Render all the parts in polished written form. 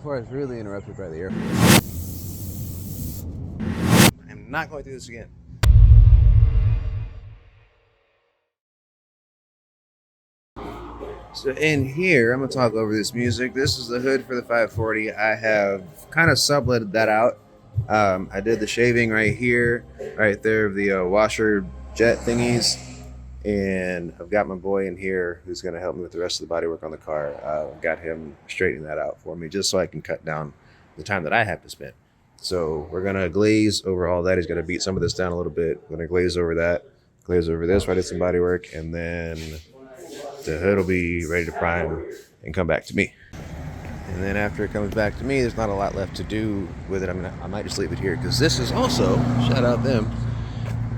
before I was really interrupted by the air. I'm not going through this again. So in here, I'm going to talk over this music. This is the hood for the 540. I have kind of subletted that out. I did the shaving right here, right there, of the washer jet thingies. And I've got my boy in here who's going to help me with the rest of the bodywork on the car. I've got him straightening that out for me just so I can cut down the time that I have to spend. So we're going to glaze over all that. He's going to beat some of this down a little bit. We're going to glaze over that, glaze over this, where I did some bodywork, and then the hood will be ready to prime and come back to me. And then after it comes back to me, there's not a lot left to do with it. I might just leave it here because this is also, shout out them,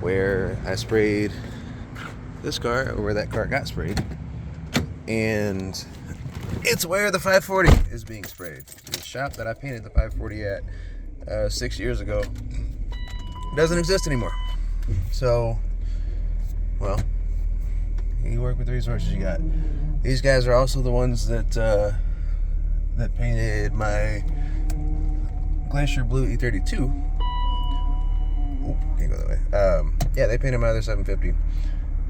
where I sprayed this car, or where that car got sprayed. And it's where the 540 is being sprayed. The shop that I painted the 540 at 6 years ago doesn't exist anymore. So, well, you work with the resources you got. These guys are also the ones that that painted my Glacier Blue E32. Ooh, can't go that way. Yeah, they painted my other 750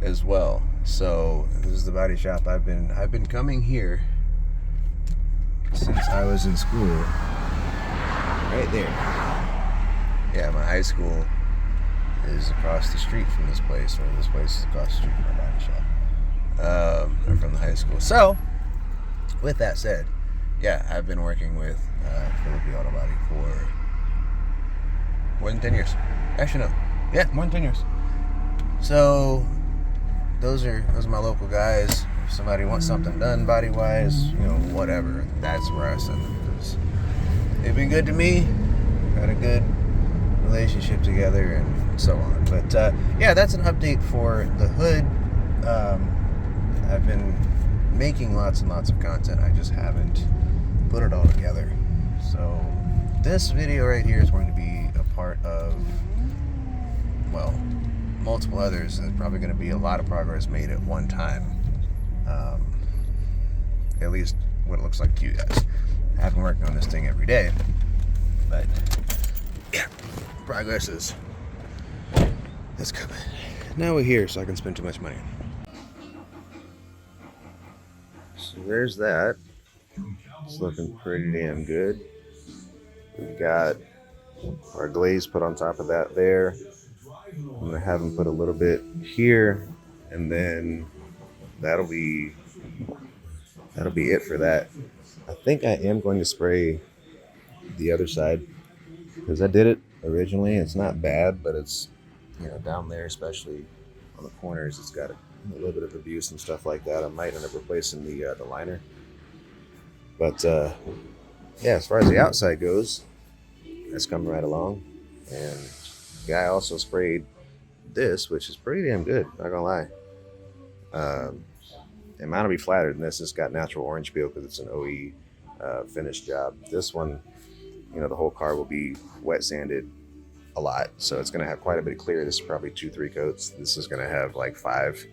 as well. So this is the body shop. I've been coming here since I was in school. Right there. Yeah, my high school is across the street from this place, or this place is across the street from my body shop. Or from the high school. So, with that said, yeah, I've been working with Philippi Auto Body for more than 10 years. Actually, no. Yeah, more than 10 years. So, those are my local guys. If somebody wants something done body-wise, whatever, that's where I send them. Because they've been good to me. Got a good relationship together and so on. But, yeah, that's an update for the hood. I've been making lots and lots of content. I just haven't put it all together. So this video right here is going to be a part of, well, multiple others. There's probably going to be a lot of progress made at one time. At least what it looks like to you guys. I've been working on this thing every day, but yeah, progress is coming. Now we're here, so I can spend too much money. So there's that. It's looking pretty damn good. We've got our glaze put on top of that there. I'm gonna have them put a little bit here, and then that'll be it for that. I think I am going to spray the other side because I did it originally. It's not bad, but it's down there, especially on the corners, it's got a little bit of abuse and stuff like that. I might end up replacing the liner. But yeah, as far as the outside goes, that's coming right along. And the guy also sprayed this, which is pretty damn good, not gonna lie. And mine will be flatter than this. It's got natural orange peel because it's an OE finish job. This one, the whole car will be wet sanded a lot, so it's gonna have quite a bit of clear. This is probably 2-3 coats. This is gonna have like 5,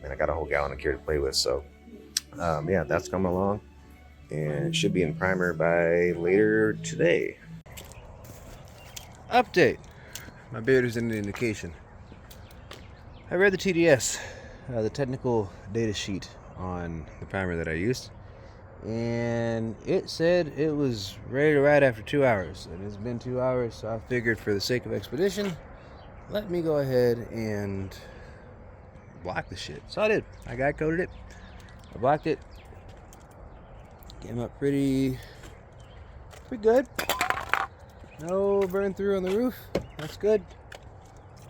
and I got a whole gallon of clear to play with. So yeah, that's coming along, and it should be in primer by later today. Update. My beard is an indication. I read the TDS, the technical data sheet on the primer that I used, and it said it was ready to ride after 2 hours. And it's been 2 hours, so I figured for the sake of expedition, let me go ahead and block the shit. So I did. I got coated it. I blocked it. Came up pretty good. No burn through on the roof. That's good.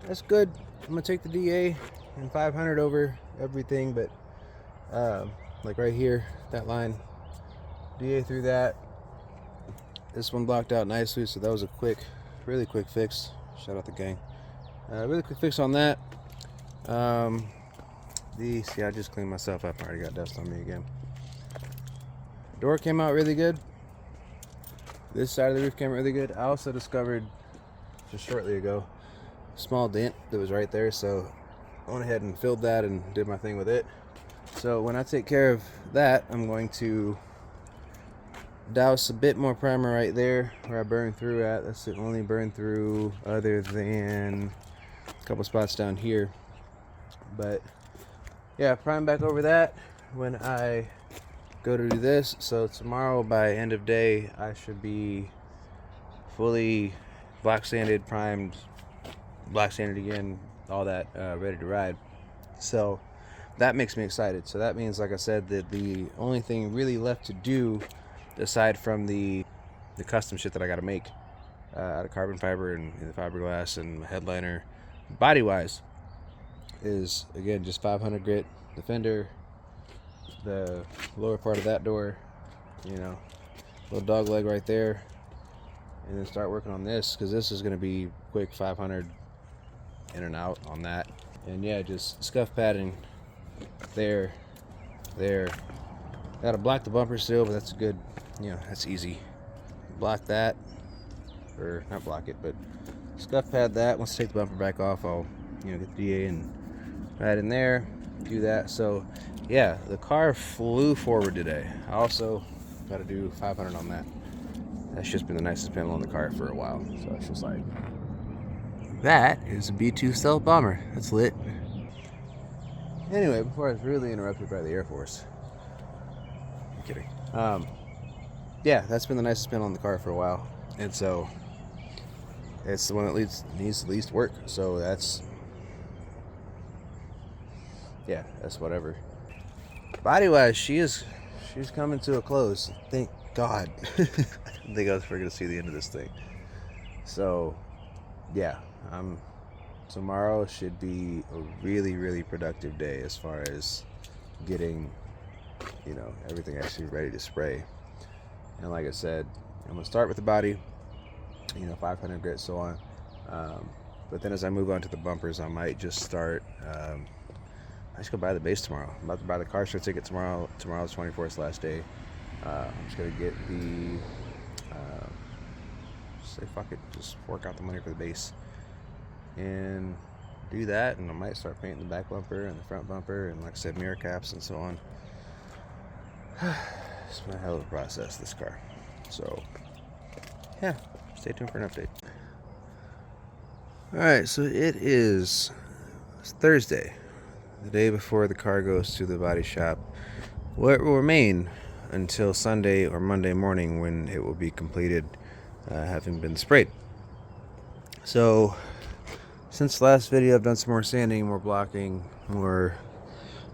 That's good. I'm gonna take the DA and 500 over everything, but like right here, that line, DA through that. This one blocked out nicely, so that was a really quick fix. Shout out the gang. Really quick fix on that. See, I just cleaned myself up. I already got dust on me again. Door came out really good. This side of the roof came out really good. I also discovered just shortly ago a small dent that was right there, so I went ahead and filled that and did my thing with it. So when I take care of that, I'm going to douse a bit more primer right there where I burned through at. That's the only burn through other than a couple spots down here. But yeah, prime back over that when I go to do this. So tomorrow by end of day I should be fully black sanded, primed, black sanded again, all that, ready to ride. So that makes me excited. So that means, like I said, that the only thing really left to do, aside from the custom shit that I got to make out of carbon fiber and the fiberglass and headliner, body wise, is again just 500 grit the fender, the lower part of that door, you know, little dog leg right there, and then start working on this, because this is going to be quick 500 in and out on that. And yeah, just scuff padding there. Gotta block the bumper still, but that's good, you know, that's easy. Block that, or not block it, but scuff pad that. Once I take the bumper back off, I'll, you know, get the DA and right in there, do that. So yeah, the car flew forward today. I also got to do 500 on that. That's just been the nicest panel on the car for a while. So it's just like, that is a B2 stealth bomber. That's lit. Anyway, before I was really interrupted by the Air Force. I'm kidding. Yeah, that's been the nicest panel on the car for a while. And so it's the one that needs the least work. So that's, yeah, that's whatever. Body wise, she's coming to a close. Thank God. I didn't think I was ever gonna see the end of this thing. So yeah, tomorrow should be a really, really productive day as far as getting, you know, everything actually ready to spray. And like I said, I'm gonna start with the body, you know, 500 grit, so on. But then as I move on to the bumpers, I might just start. I just go buy the base tomorrow. I'm about to buy the car show ticket tomorrow. Tomorrow's 24th last day. I'm just gonna get the. Say fuck it, just fork out the money for the base, and do that. And I might start painting the back bumper and the front bumper, and like I said, mirror caps and so on. It's been a hell of a process, this car. So yeah, stay tuned for an update. Alright, so it's Thursday, the day before the car goes to the body shop. What will remain until Sunday or Monday morning, when it will be completed, having been sprayed. So since the last video, I've done some more sanding, more blocking, more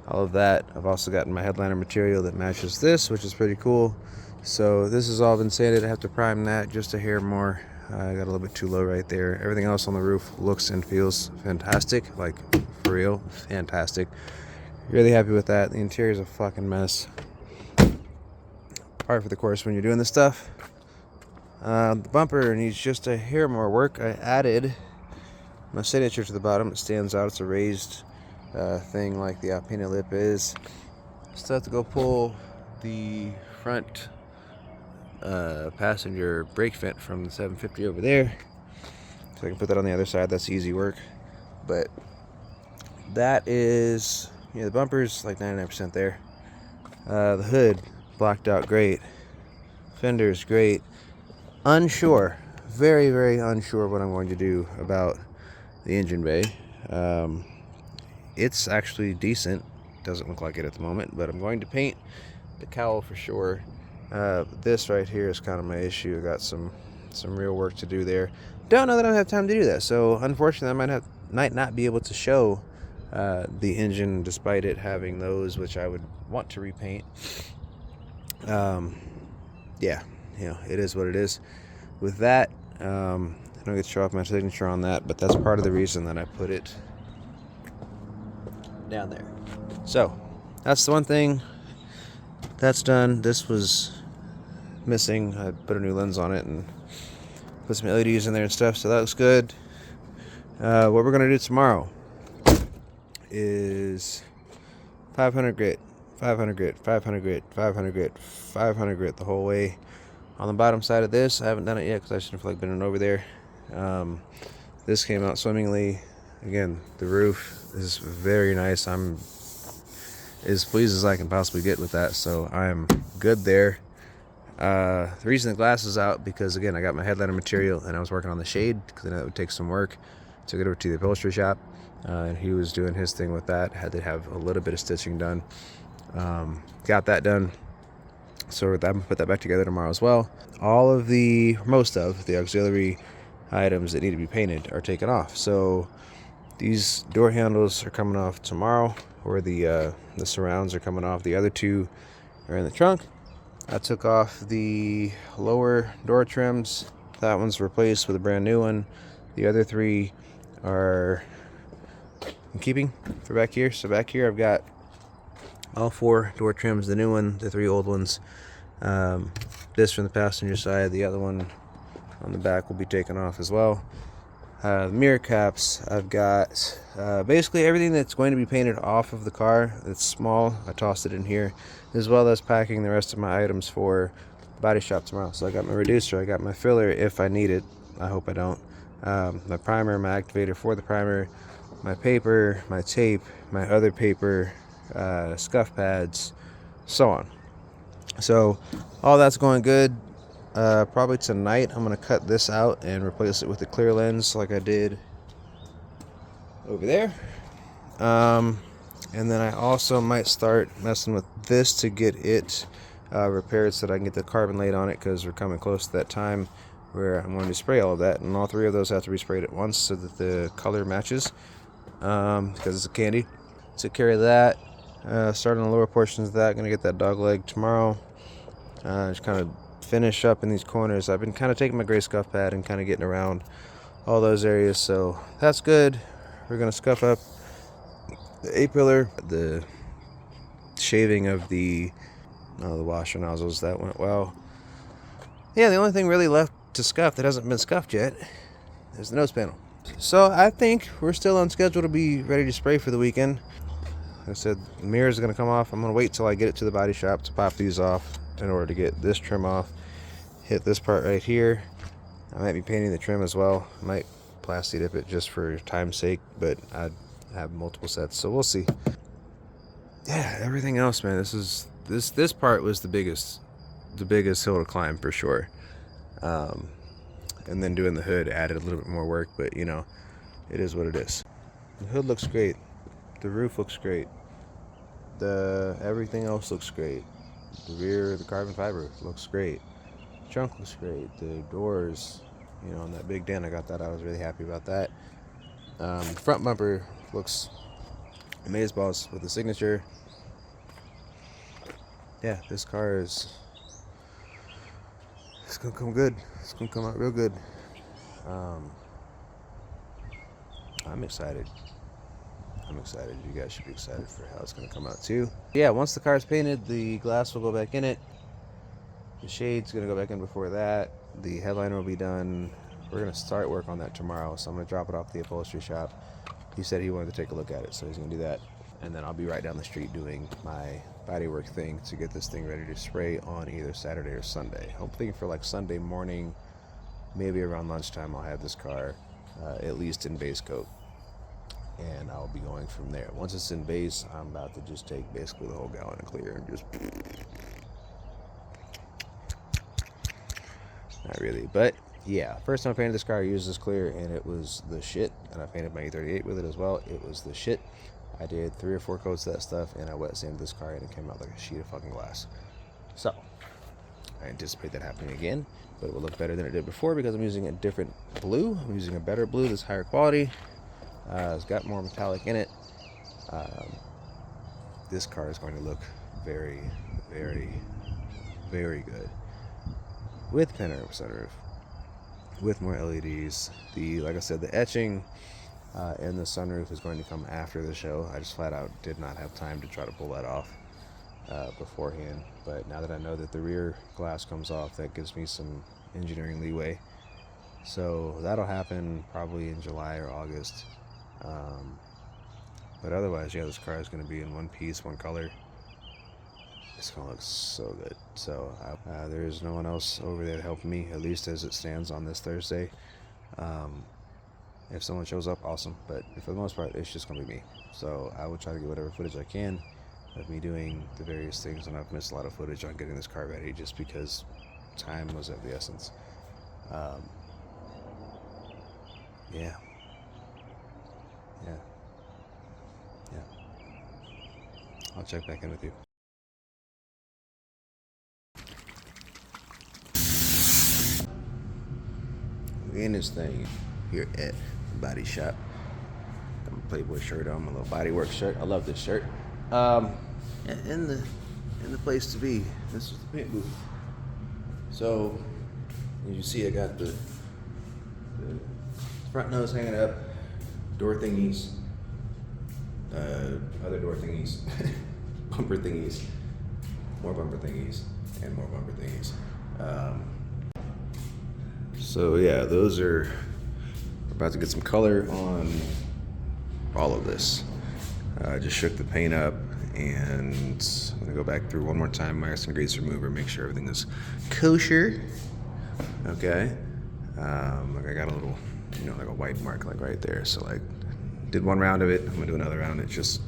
all of that. I've also gotten my headliner material that matches this, which is pretty cool. So this has all been sanded. I have to prime that just a hair more. I got a little bit too low right there. Everything else on the roof looks and feels fantastic, like for real, fantastic. Really happy with that. The interior is a fucking mess. Part for the course when you're doing this stuff. The bumper needs just a hair more work. I added my signature to the bottom. It stands out. It's a raised thing like the Alpina lip is. Still have to go pull the front passenger brake vent from the 750 over there, so I can put that on the other side. That's easy work. But that is, you know, the bumper's like 99% there. The hood blocked out great. Fender's great. Unsure, very, very unsure what I'm going to do about the engine bay. It's actually decent. Doesn't look like it at the moment, but I'm going to paint the cowl for sure. This right here is kind of my issue. I got some real work to do there. Don't know that I have time to do that, so unfortunately I might not be able to show the engine, despite it having those, which I would want to repaint. Yeah, you know, it is what it is. With that, I don't get to show off my signature on that, but that's part of the reason that I put it down there. So that's the one thing that's done. This was missing. I put a new lens on it and put some LEDs in there and stuff, so that looks good. What we're gonna do tomorrow is 500 grit, 500 grit, 500 grit, 500 grit, 500 grit the whole way. On the bottom side of this, I haven't done it yet because I just didn't feel like bending over there. This came out swimmingly. Again, the roof is very nice. I'm as pleased as I can possibly get with that, so I'm good there. The reason the glass is out because, again, I got my headliner material and I was working on the shade because I know that would take some work. Took it over to the upholstery shop, and he was doing his thing with that. Had to have a little bit of stitching done. Got that done. So I'm going to put that back together tomorrow as well. Most of the auxiliary items that need to be painted are taken off. So these door handles are coming off tomorrow, or the surrounds are coming off. The other two are in the trunk. I took off the lower door trims. That one's replaced with a brand new one. The other three are in keeping for back here. So back here I've got all 4 door trims, the new one, the 3 old ones. This from the passenger side, the other one on the back will be taken off as well. The mirror caps, I've got basically everything that's going to be painted off of the car that's small. I tossed it in here, as well as packing the rest of my items for body shop tomorrow. So I got my reducer, I got my filler if I need it. I hope I don't. My primer, my activator for the primer, my paper, my tape, my other paper, scuff pads, so on. So all that's going good. Probably tonight I'm going to cut this out and replace it with a clear lens like I did over there. And then I also might start messing with this to get it repaired so that I can get the carbon laid on it, because we're coming close to that time where I'm going to spray all of that, and all 3 of those have to be sprayed at once so that the color matches, because it's a candy. Took care of that. Starting on the lower portions of that. Going to get that dog leg tomorrow. Just kind of finish up in these corners. I've been kind of taking my gray scuff pad and kind of getting around all those areas, so that's good. We're going to scuff up the A-pillar, the shaving of the washer nozzles. That went well. Yeah, the only thing really left to scuff that hasn't been scuffed yet is the nose panel. So I think we're still on schedule to be ready to spray for the weekend. Like I said, the mirrors are going to come off. I'm going to wait till I get it to the body shop to pop these off in order to get this trim off. Hit this part right here. I might be painting the trim as well. I might plasti dip it just for time's sake, but I have multiple sets, so we'll see. Yeah, everything else, man. This part was the biggest hill to climb for sure. And then doing the hood added a little bit more work, but you know, it is what it is. The hood looks great. The roof looks great. Everything else looks great. The rear, the carbon fiber looks great. The trunk looks great. The doors, you know, on that big dent, I got that. I was really happy about that. Front bumper looks amazeballs with the signature. Yeah, this car it's gonna come good. It's gonna come out real good. I'm excited. You guys should be excited for how it's going to come out too. Yeah, once the car's painted, the glass will go back in it. The shade's going to go back in before that. The headliner will be done. We're going to start work on that tomorrow, so I'm going to drop it off at the upholstery shop. He said he wanted to take a look at it, so he's going to do that. And then I'll be right down the street doing my bodywork thing to get this thing ready to spray on either Saturday or Sunday. Hopefully for like Sunday morning, maybe around lunchtime, I'll have this car at least in base coat. And I'll be going from there. Once it's in base, I'm about to just take basically the whole gallon of clear and just... Not really, but yeah. First time I painted this car, I used this clear and it was the shit. And I painted my E34 with it as well. It was the shit. I did 3 or 4 coats of that stuff and I wet sanded this car and it came out like a sheet of fucking glass. So, I anticipate that happening again, but it will look better than it did before because I'm using a different blue. I'm using a better blue that's higher quality. It's got more metallic in it. This car is going to look very, very, very good with panoramic sunroof, with more LEDs. Like I said, the etching in the sunroof is going to come after the show. I just flat out did not have time to try to pull that off beforehand. But now that I know that the rear glass comes off, that gives me some engineering leeway. So that'll happen probably in July or August. But otherwise, yeah, this car is going to be in one piece, one color. It's going to look so good. So there's no one else over there to help me, at least as it stands on this Thursday. If someone shows up, awesome. But for the most part, it's just going to be me. So I will try to get whatever footage I can of me doing the various things. And I've missed a lot of footage on getting this car ready just because time was of the essence. Yeah. Yeah. Yeah. I'll check back in with you. In this thing here at the Body Shop. Got my Playboy shirt on, my little Bodywork shirt. I love this shirt. In the place to be. This is the paint booth. So as you see, I got the front nose hanging up, door thingies, other door thingies, bumper thingies, more bumper thingies, and more bumper thingies. So yeah, those are, we're about to get some color on all of this. I just shook the paint up, and I'm gonna go back through one more time, wax and grease remover, make sure everything is kosher. Okay. Like I got a little, like a white mark like right there. So like, did one round of it, I'm gonna do another round. It's just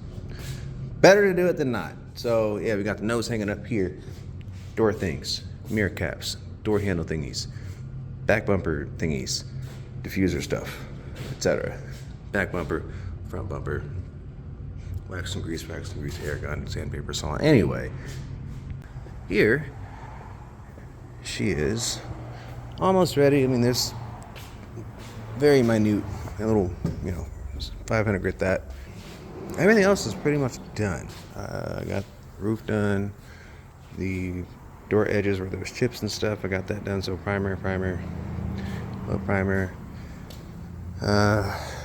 better to do it than not. So yeah, we got the nose hanging up here, door things, mirror caps, door handle thingies, back bumper thingies, diffuser stuff, etc. Back bumper, front bumper, wax and grease, air gun, sandpaper, so on. Anyway, here she is, almost ready. I mean, there's very minute, a little, 500 grit that. Everything else is pretty much done. I got the roof done, the door edges where there was chips and stuff, I got that done. So primer, low primer.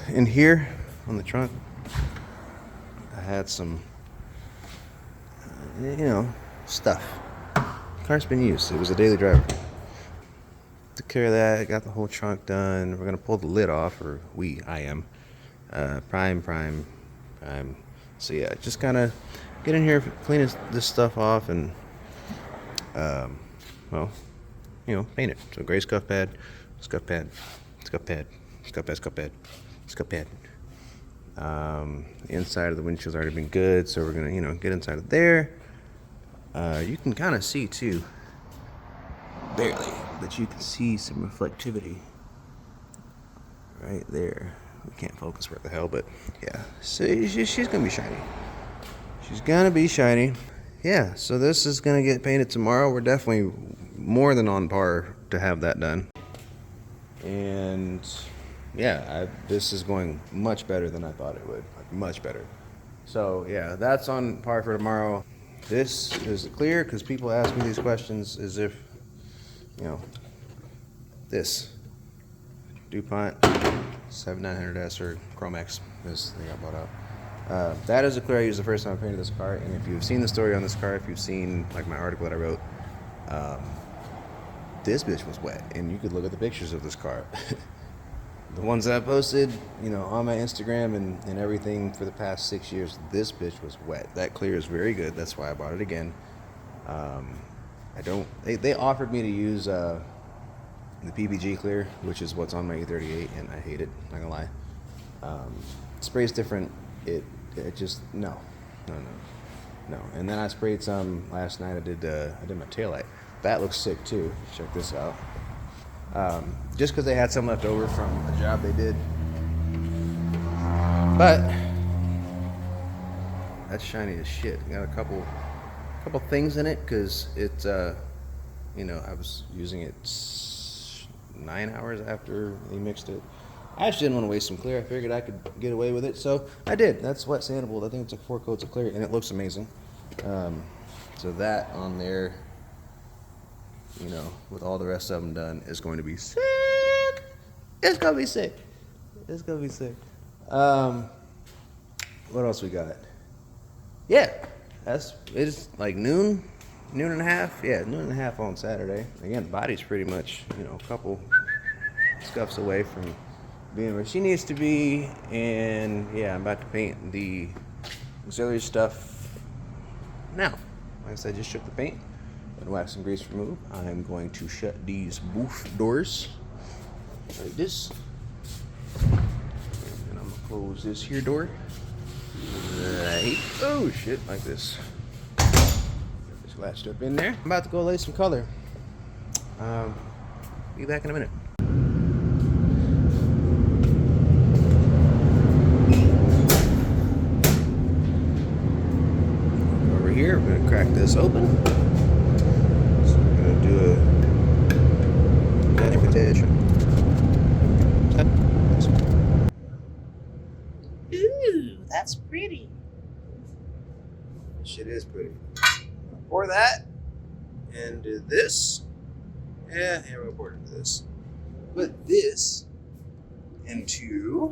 In here on the trunk, I had some, stuff. Car's been used. It was a daily driver. Took care of that. Got the whole trunk done. We're gonna pull the lid off, or I am. Prime. So yeah, just kind of get in here, clean this stuff off, and paint it. So gray scuff pad, scuff pad. The inside of the windshield's already been good, so we're gonna, get inside of there. You can kind of see too, barely, but you can see some reflectivity right there. We can't focus worth the hell, but yeah. So she's gonna be shiny. She's gonna be shiny. Yeah, so this is gonna get painted tomorrow. We're definitely more than on par to have that done. And yeah, this is going much better than I thought it would. Like, much better. So yeah, that's on par for tomorrow. This is clear because people ask me these questions as if, this DuPont 7900S or Chromex, this thing I bought out. That is a clear I used the first time I painted this car. And if you've seen the story on this car, if you've seen like my article that I wrote, this bitch was wet, and you could look at the pictures of this car. The ones that I posted, on my Instagram and everything for the past 6 years, this bitch was wet. That clear is very good. That's why I bought it again. They offered me to use the PPG clear, which is what's on my E38, and I hate it, not gonna lie. It sprays different. It just, no. And then I sprayed some last night. I did my taillight. That looks sick too. Check this out. Just because they had some left over from a job they did. But that's shiny as shit. Got a couple things in it because it's I was using it 9 hours after they mixed it. I just didn't want to waste some clear. I figured I could get away with it, so I did. That's wet sandable. I think it's like 4 coats of clear, and it looks amazing. So that on there, with all the rest of them done, is going to be sick. It's gonna be sick. What else we got? Yeah, it's like noon and a half. Yeah, noon and a half on Saturday. Again, the body's pretty much, a couple scuffs away from being where she needs to be. And yeah, I'm about to paint the auxiliary stuff now. Like I said, just shook the paint and wax and grease remove. I'm going to shut these booth doors like this, and I'm gonna close this here door like this. Get this latched up in there. I'm about to go lay some color. Be back in a minute. Over here, we're gonna crack this open. So we're gonna do a invitation. Ooh, that's pretty. Shit is pretty. Pour that into this. Yeah, here we'll pour it into this. Put this into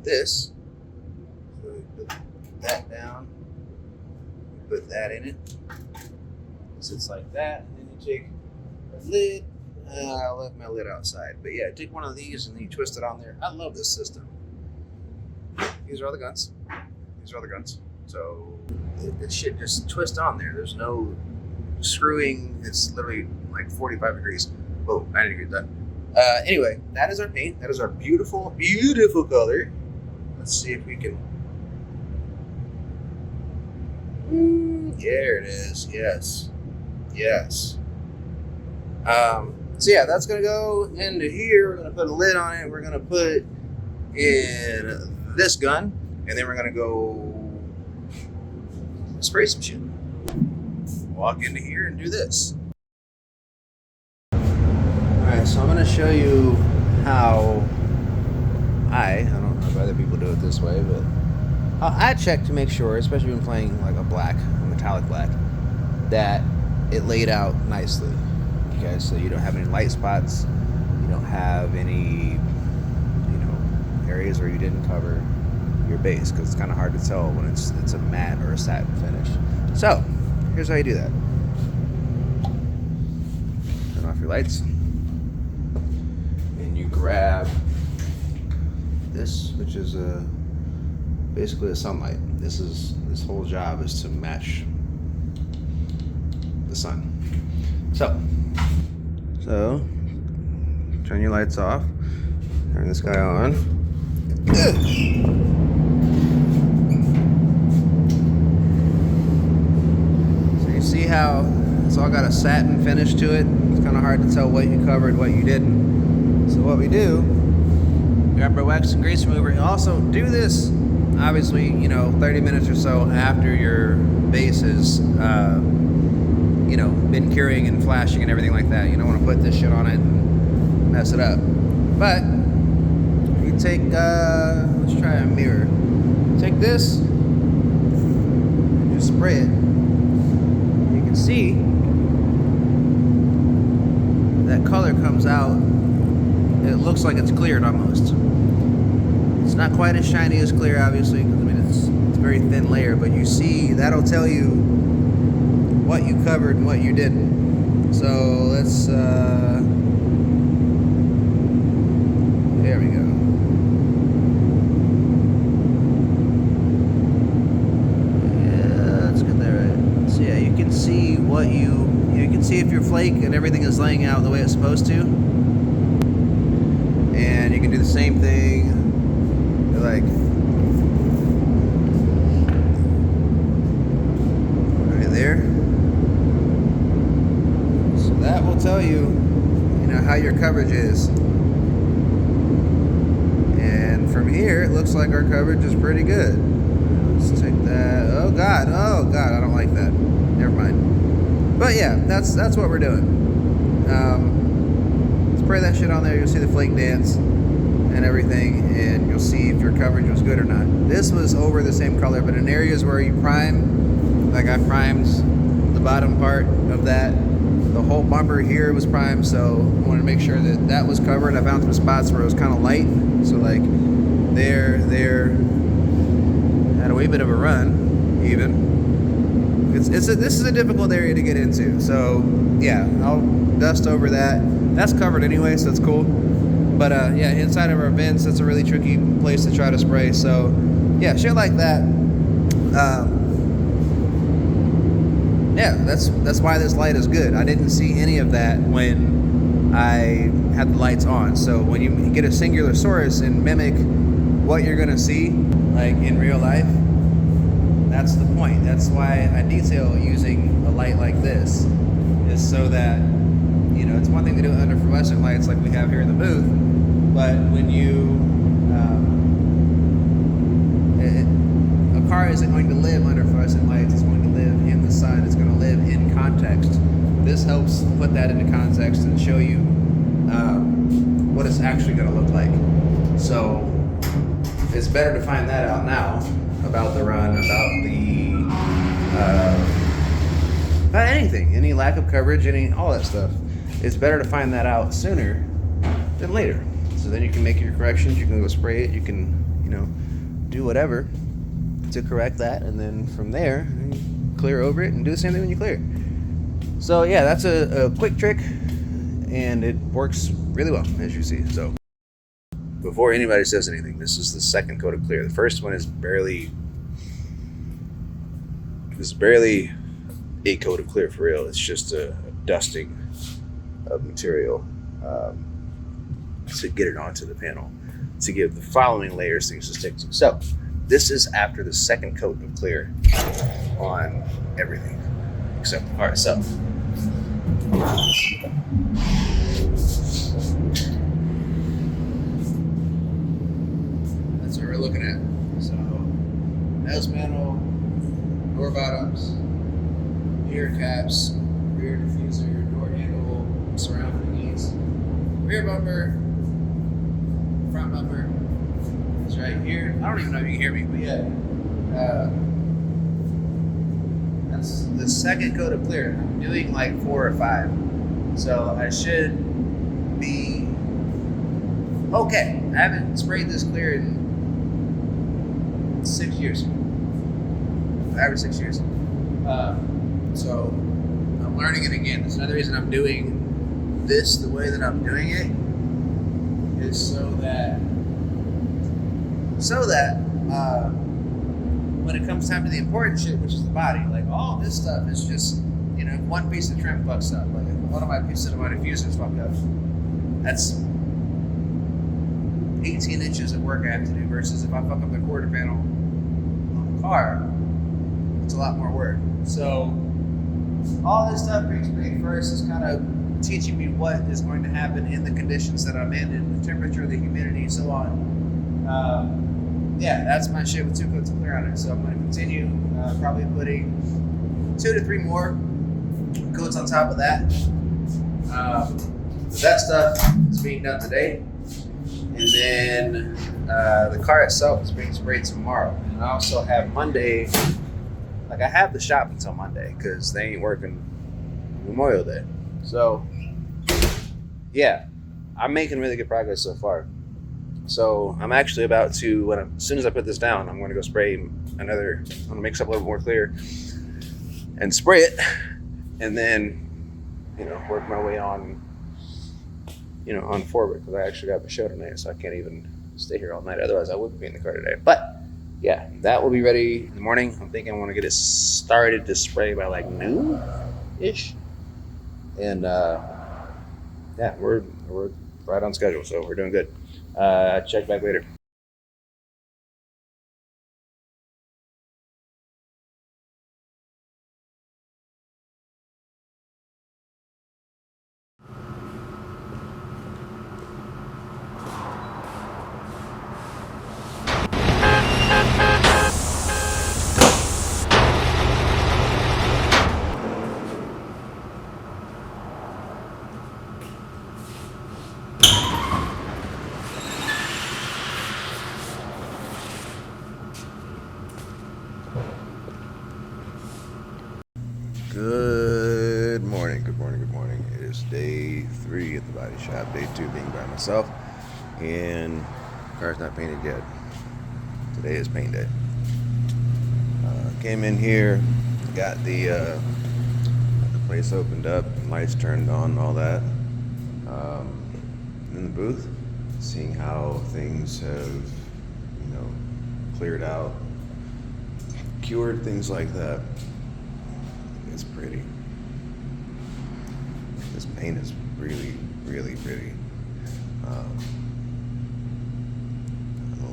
this. So we put that down. Put that in it. It sits like that. And then you take a lid. I left my lid outside. But yeah, take one of these and then you twist it on there. I love this system. These are all the guns. These are all the guns. So this shit just twist on there. There's no screwing. It's literally like 45 degrees. Whoa, 90 degrees done. Anyway, that is our paint. That is our beautiful, beautiful color. Let's see if we can. There it is. Yes. Yes. So yeah, that's gonna go into here. We're gonna put a lid on it. We're gonna put in this gun, and then we're gonna go spray some shit. Walk into here and do this. Alright, so I'm going to show you how I don't know if other people do it this way, but I check to make sure, especially when playing like a metallic black, that it laid out nicely. Okay, so you don't have any light spots, you don't have any, areas where you didn't cover your base, because it's kind of hard to tell when it's a matte or a satin finish. So here's how you do that. Turn off your lights, and you grab this, which is basically a sunlight. This whole job is to match the sun. So turn your lights off. Turn this guy on. See how it's all got a satin finish to it? It's kind of hard to tell what you covered, what you didn't. So what we do, grab our wax and grease remover. You also do this, obviously, 30 minutes or so after your base has, been curing and flashing and everything like that. You don't want to put this shit on it and mess it up. But you take, let's try a mirror. Take this, and just spray it. See, that color comes out, it looks like it's cleared almost. It's not quite as shiny as clear, obviously, because it's a very thin layer, but you see, that'll tell you what you covered and what you didn't. So let's, there we go. See what you can see if your flake and everything is laying out the way it's supposed to, and you can do the same thing like right there. So that will tell you how your coverage is, and from here it looks like our coverage is pretty good. Let's take that. Oh god, I don't like that. Never mind. But yeah, that's what we're doing. Spray that shit on there. You'll see the flake dance and everything, and you'll see if your coverage was good or not. This was over the same color, but in areas where you prime, like I primed the bottom part of that, the whole bumper here was primed, so I wanted to make sure that that was covered. I found some spots where it was kind of light, so like there, had a wee bit of a run, even. This is a difficult area to get into, so yeah, I'll dust over that. That's covered anyway, so it's cool. But yeah, inside of our vents, that's a really tricky place to try to spray. So yeah, shit like that. Yeah, that's why this light is good. I didn't see any of that when I had the lights on. So when you get a singular source and mimic what you're gonna see, like in real life, that's the point. That's why I detail using a light like this. is so that, you know, it's one thing to do it under fluorescent lights like we have here in the booth, but when you, a car isn't going to live under fluorescent lights, it's going to live in the sun, it's going to live in context. This helps put that into context and show you what it's actually going to look like. So it's better to find that out now about the run, about anything, any lack of coverage, all that stuff. It's better to find that out sooner than later. So then you can make your corrections, you can go spray it, you can, you know, do whatever to correct that, and then from there, you clear over it and do the same thing when you clear. So yeah, that's a quick trick, and it works really well, as you see. So before anybody says anything, this is the second coat of clear. The first one is barely a coat of clear for real. It's just a dusting of material to get it onto the panel, to give the following layers things to stick to. So this is after the second coat of clear on everything except the car itself. That's what we're looking at. So nose panel, door bottoms, mirror caps, rear diffuser, door handle, surround thingies, rear bumper, front bumper. It's right here. I don't even know if you can hear me, but yeah. That's the second coat of clear. I'm doing like 4 or 5. So I should be okay. I haven't sprayed this clear in 6 years. 5 or 6 years. So I'm learning it again. That's another reason I'm doing this the way that I'm doing it, is so that when it comes time to the important shit, which is the body, like all this stuff is just, you know, one piece of trim fucks up. Like one of my pieces of my diffusers fucked up. That's 18 inches of work I have to do, versus if I fuck up the quarter panel on the car, it's a lot more work. So all this stuff brings me first is kind of teaching me what is going to happen in the conditions that I'm in the temperature, the humidity, so on. Yeah, that's my shit with 2 coats of clear on it. So I'm going to continue probably putting 2 to 3 more coats on top of that. That stuff is being done today. And then the car itself is being sprayed tomorrow. And I also have Monday, like I have the shop until Monday because they ain't working Memorial Day. So yeah, I'm making really good progress so far. So I'm actually about to, as soon as I put this down, I'm going to go spray another, I'm going to mix up a little more clear and spray it, and then, you know, work my way on, you know, on forward, because I actually got the show tonight, so I can't even stay here all night. Otherwise I would be in the car today. But yeah, that will be ready in the morning. I'm thinking I want to get it started to spray by like noon-ish. And yeah, we're right on schedule, so we're doing good. Check back later. Good morning, good morning, good morning. It is day 3 at the body shop, day 2 being by myself, and the car's not painted yet. Today is paint day. Came in here, got the place opened up, lights turned on, all that. In the booth, seeing how things have, you know, cleared out, cured, things like that. It's pretty. This paint is really, really pretty. I'm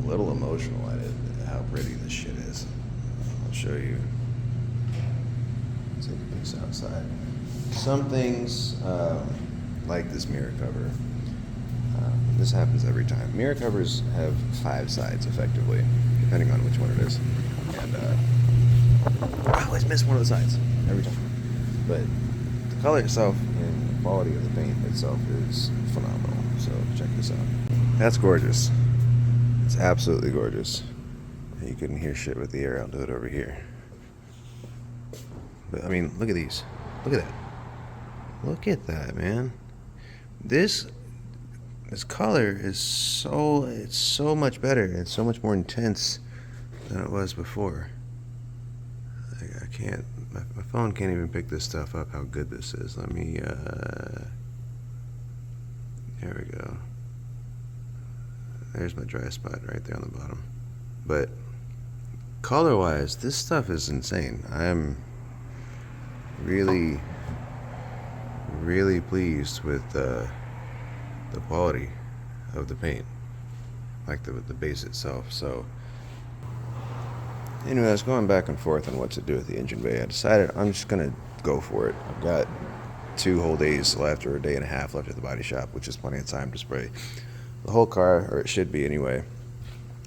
a little emotional at it, how pretty this shit is. I'll show you. Take this outside. some things, like this mirror cover, this happens every time. Mirror covers have 5 sides, effectively, depending on which one it is. And I always miss one of the sides, every time. But the color itself and the quality of the paint itself is phenomenal. So check this out. That's gorgeous. It's absolutely gorgeous. You couldn't hear shit with the air. I'll do it over here. But I mean, look at these. Look at that. Look at that, man. This color is so much better. It's so much more intense than it was before. I can't. My phone can't even pick this stuff up. How good this is. Let me. There we go. There's my dry spot right there on the bottom. But color-wise, this stuff is insane. I'm really pleased with the quality of the paint, like the base itself. So anyway, I was going back and forth on what to do with the engine bay. I decided I'm just gonna go for it. I've got 2 whole days left, or a day and a half left at the body shop, which is plenty of time to spray the whole car, or it should be anyway,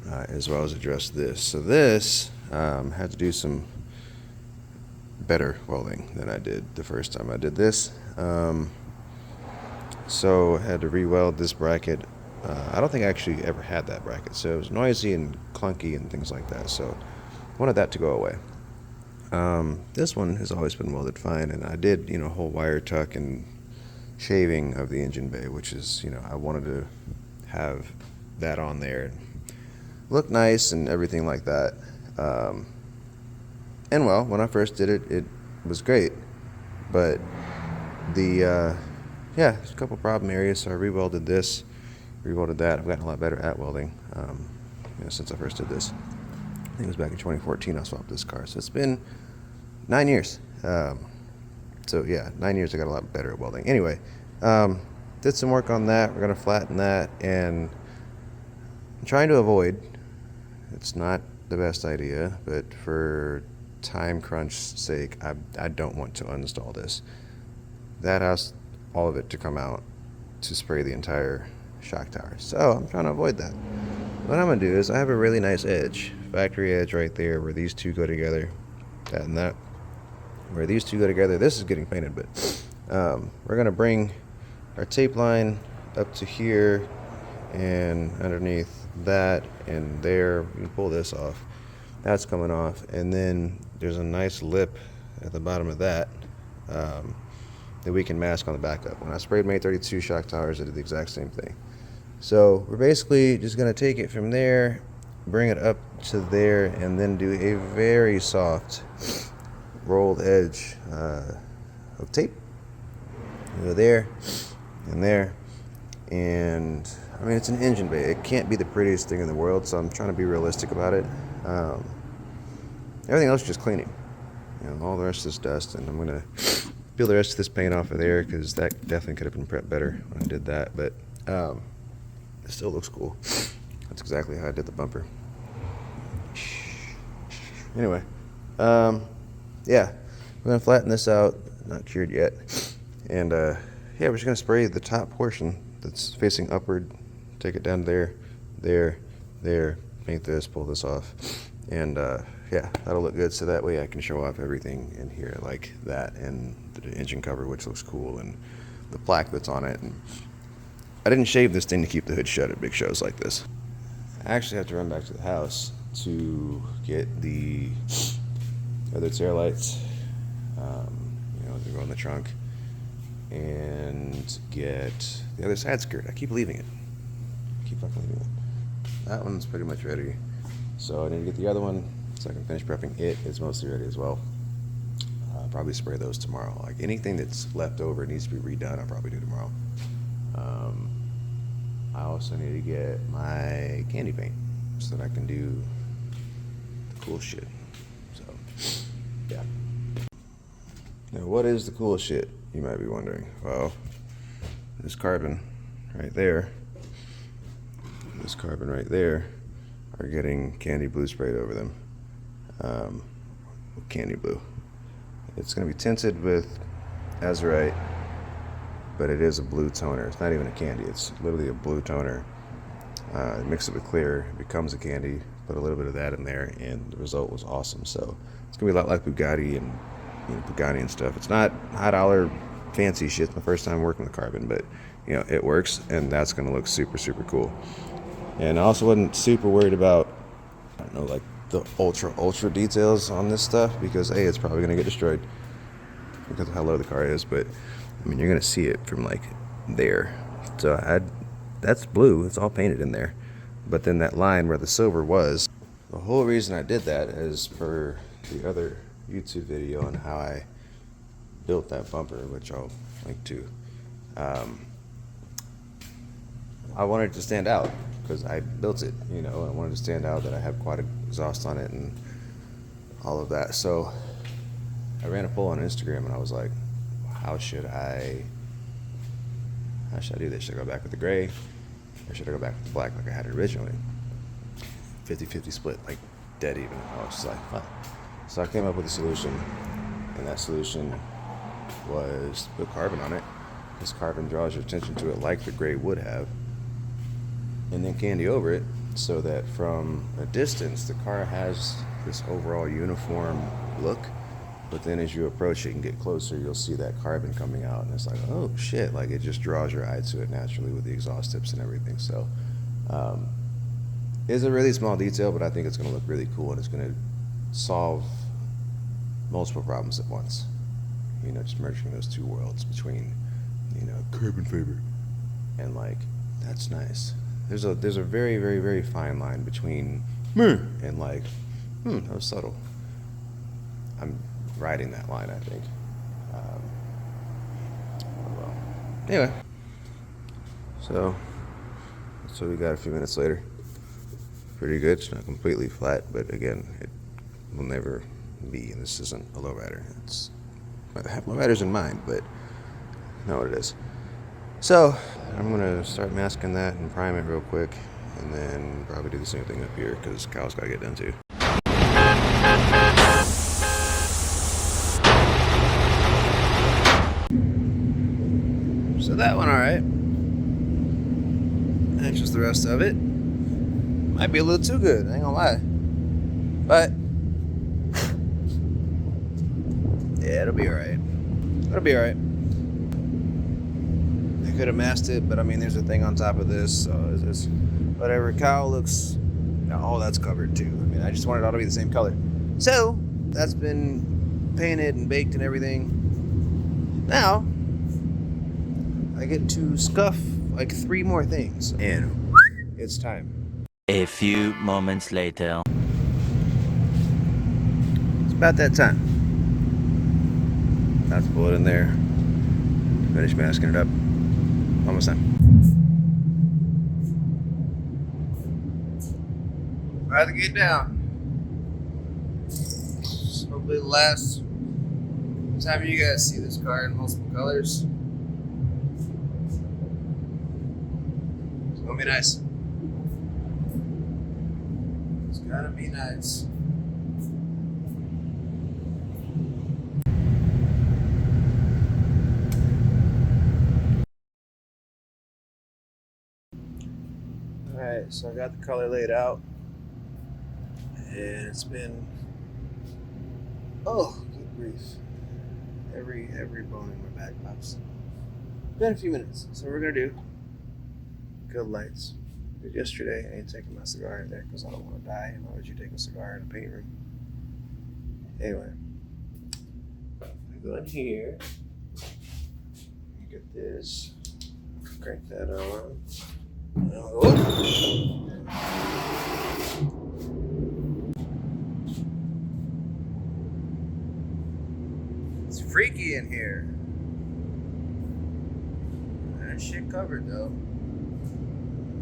as well as address this. So this had to do some better welding than I did the first time I did this. So I had to re-weld this bracket. I don't think I actually ever had that bracket, so it was noisy and clunky and things like that. So I wanted that to go away. This one has always been welded fine, and I did, a whole wire tuck and shaving of the engine bay, which is, I wanted to have that on there, look nice and everything like that. And well, when I first did it, it was great, but there's a couple problem areas, so I re-welded this, re-welded that. I've gotten a lot better at welding, since I first did this. I think it was back in 2014 I swapped this car, so it's been 9 years. 9 years I got a lot better at welding. Anyway, did some work on that. We're going to flatten that, and I'm trying to avoid, it's not the best idea, but for time crunch sake, I don't want to uninstall this. That has all of it to come out to spray the entire shock tower. So I'm trying to avoid that. What I'm going to do is I have a really nice edge, factory edge right there where these two go together, that and that. Where these two go together, this is getting painted, but we're going to bring our tape line up to here and underneath that and there. We can pull this off. That's coming off, and then there's a nice lip at the bottom of that that we can mask on the backup. When I sprayed my E34 shock towers, I did the exact same thing. So we're basically just going to take it from there, bring it up to there, and then do a very soft rolled edge of tape. Go there and there. And I mean, it's an engine bay. It can't be the prettiest thing in the world, so I'm trying to be realistic about it. Everything else is just cleaning. All the rest is dust, and I'm going to peel the rest of this paint off of there because that definitely could have been prepped better when I did that. But it still looks cool. That's exactly how I did the bumper. Anyway, we're gonna flatten this out. Not cured yet, and we're just gonna spray the top portion that's facing upward. Take it down there, there. Paint this, pull this off, and that'll look good. So that way I can show off everything in here like that, and the engine cover, which looks cool, and the plaque that's on it. And I didn't shave this thing to keep the hood shut at big shows like this. I actually have to run back to the house to get the other tail lights, they go in the trunk, and get the other side skirt. I keep leaving it. Keep fucking leaving it. That one's pretty much ready. So I need to get the other one so I can finish prepping it. It's mostly ready as well. I'll probably spray those tomorrow. Like anything that's left over needs to be redone, I'll probably do tomorrow. I also need to get my candy paint so that I can do the cool shit. So, yeah. Now, what is the cool shit, you might be wondering? Well, this carbon right there, are getting candy blue sprayed over them. Candy blue. It's going to be tinted with azurite, but it is a blue toner. It's not even a candy. It's literally a blue toner. Mix it with clear, it becomes a candy. Put a little bit of that in there, and the result was awesome. So it's gonna be a lot like Bugatti and Pagani and stuff. It's not high dollar fancy shit. It's my first time working with carbon, but it works, and that's gonna look super super cool. And I also wasn't super worried about, I don't know, like the ultra details on this stuff, because A, it's probably gonna get destroyed because of how low the car is. But I mean, you're gonna see it from like there. So that's blue. It's all painted in there. But then that line where the silver was, the whole reason I did that is for the other YouTube video on how I built that bumper, which I'll link to. I wanted it to stand out because I built it, I wanted to stand out that I have quite an exhaust on it and all of that. So I ran a poll on Instagram and I was like, how should I do this? Should I go back with the gray, or should I go back with the black like I had it originally? 50-50 split, like dead even. I was just like, fine. So I came up with a solution, and that solution was to put carbon on it, because carbon draws your attention to it like the gray would have, and then candy over it, so that from a distance the car has this overall uniform look. But then as you approach it and get closer, you'll see that carbon coming out, and it's like, oh shit, like it just draws your eye to it naturally with the exhaust tips and everything. So it's a really small detail, but I think it's going to look really cool, and it's going to solve multiple problems at once. Just merging those two worlds between, carbon fiber and like, that's nice. There's a very, very, very fine line between and like, that was subtle. I'm riding that line, I think. Well, anyway, so that's what we got a few minutes later. Pretty good. It's not completely flat, but again, it will never be. This isn't a lowrider. I have lowriders in mind, but not what it is. So I'm gonna start masking that and prime it real quick, and then probably do the same thing up here because Kyle's gotta get done too. So that went alright. That's just the rest of it. Might be a little too good, I ain't gonna lie. But yeah, it'll be alright. It'll be alright. I could have masked it, but I mean, there's a thing on top of this, so it's whatever. Kyle looks, all that's covered too. I mean, I just wanted it all to be the same color. So that's been painted and baked and everything. Now I get to scuff like 3 more things, and it's time. A few moments later. It's about that time. About to pull it in there. Finish masking it up. Almost time. About to get down. Hopefully the last time you guys see this car in multiple colors. It's gonna be nice. It's gonna be nice. Alright, so I got the color laid out, and it's been, oh, good grief, every bone in my back pops. It's been a few minutes, so we're gonna do good lights. Did yesterday, I ain't taking my cigar in there because I don't want to die. Why would you take a cigar in a paint room? Anyway, I go in here, get this, crank that on. It's freaky in here. That shit covered though.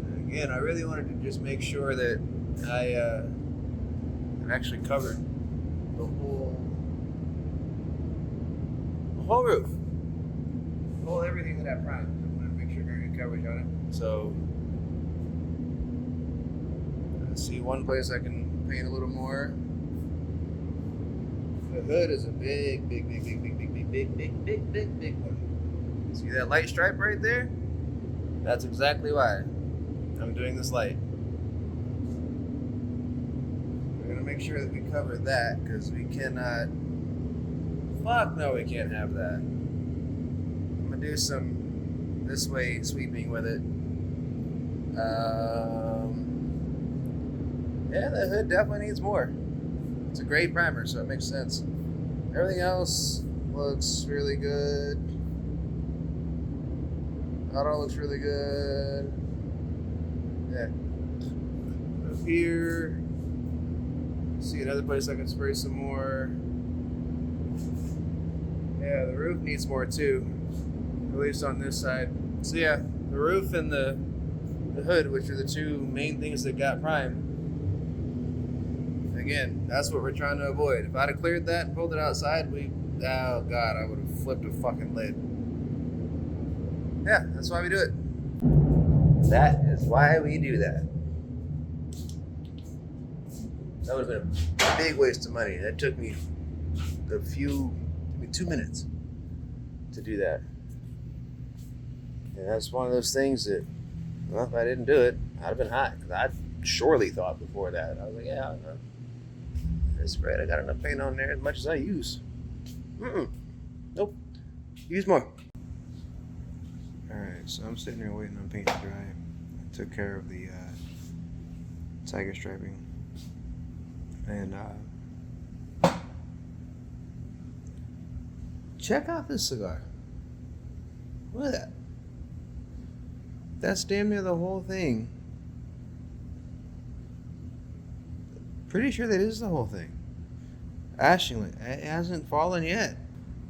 And again, I really wanted to just make sure that I actually covered the whole roof, everything that I primed. I wanted to make sure I got good coverage on it. So. See one place I can paint a little more. The hood is a big one. See that light stripe right there? That's exactly why I'm doing this light. We're gonna make sure that we cover that because we cannot. Fuck no, we can't have that. I'm gonna do some this way sweeping with it. Yeah, the hood definitely needs more. It's a gray primer, so it makes sense. Everything else looks really good. Auto looks really good. Yeah. Up here. See another place I can spray some more. Yeah, the roof needs more too. At least on this side. So yeah, the roof and the hood, which are the two main things that got primed. Again, that's what we're trying to avoid. If I'd have cleared that and pulled it outside, oh god, I would have flipped a fucking lid. Yeah, that's why we do it. That is why we do that. That would have been a big waste of money. That took me 2 minutes to do that. And that's one of those things that, well, if I didn't do it, I'd have been hot. Because I surely thought before that. I was like, yeah, I don't know. This spread, I got enough paint on there as much as I use. Nope. Use more. Alright, so I'm sitting here waiting on paint to dry. I took care of the tiger striping. And check out this cigar. Look at that. That's damn near the whole thing. Pretty sure that is the whole thing. Ashingly, it hasn't fallen yet.